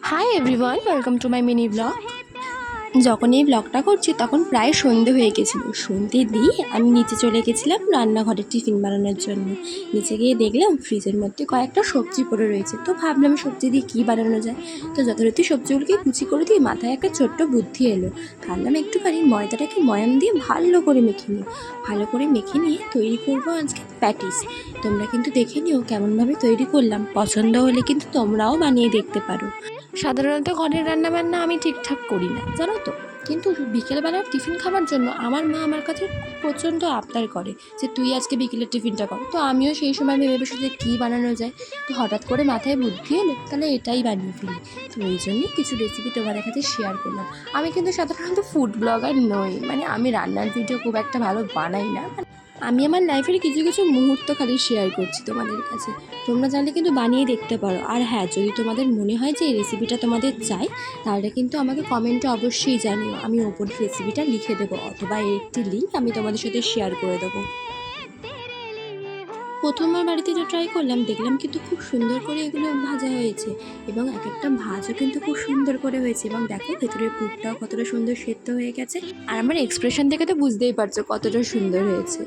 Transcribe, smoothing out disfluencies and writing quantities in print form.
Hi everyone, welcome to my mini blog. যখন এই ব্লগটা করছি তখন প্রায় সন্ধে হয়ে গেছিলো। সন্ধে দিয়ে আমি নিচে চলে গেছিলাম রান্নাঘরে টিফিন বানানোর জন্য। নিচে গিয়ে দেখলাম ফ্রিজের মধ্যে কয়েকটা সবজি পড়ে রয়েছে, তো ভাবলাম সবজি দিয়ে কী বানানো যায়। তো যথারীতি সবজিগুলোকে কুচি করে দিয়ে মাথায় একটা ছোট্ট বুদ্ধি এলো। ভাবলাম একটুখানি ময়দাটাকে ময়াম দিয়ে ভালো করে মেখে নিই। ভালো করে মেখে নিয়ে তৈরি করবো আজকে প্যাটিস। তোমরা কিন্তু দেখে নিও কেমনভাবে তৈরি করলাম, পছন্দ হলে কিন্তু তোমরাও বানিয়ে দেখতে পারো। সাধারণত ঘরের রান্নাবান্না আমি ঠিকঠাক করি না, জানো তো। কিন্তু বিকেলবেলার টিফিন খাবার জন্য আমার মা আমার কাছে প্রচণ্ড আবদার করে যে তুই আজকে বিকেলের টিফিনটা কর। তো আমিও সেই সময় ভেবে বসে যে কী বানানো যায়। তো হঠাৎ করে মাথায় বুদ্ধি এলো তাহলে এটাই বানিয়ে ফেলি। তো ওই জন্যই কিছু রেসিপি তোমাদের কাছে শেয়ার করলাম। আমি কিন্তু সাধারণত ফুড ব্লগার নই, মানে আমি রান্নার ভিডিও খুব একটা ভালো বানাই না। আমি আমার লাইফের কিছু কিছু মুহূর্ত খালি শেয়ার করছি তোমাদের কাছে। তোমরা চাইলে কিন্তু বানিয়ে দেখতে পারো। আর হ্যাঁ, যদি তোমাদের মনে হয় যে এই রেসিপিটা তোমাদের চাই, তাহলে কিন্তু আমাকে কমেন্টে অবশ্যই জানিও। আমি ওপরে রেসিপিটা লিখে দেবো, অথবা এর একটি লিঙ্ক আমি তোমাদের সাথে শেয়ার করে দেবো। প্রথমবার বাড়িতে যে ট্রাই করলাম, দেখলাম কিন্তু খুব সুন্দর করে এগুলো ভাজা হয়েছে, এবং এক একটা ভাজও কিন্তু খুব সুন্দর করে হয়েছে। এবং দেখো ভেতরের পুরটাও কতটা সুন্দর সেদ্ধ হয়ে গেছে। আর আমার এক্সপ্রেশন দেখে তো বুঝতেই পারছো কতটা সুন্দর হয়েছে।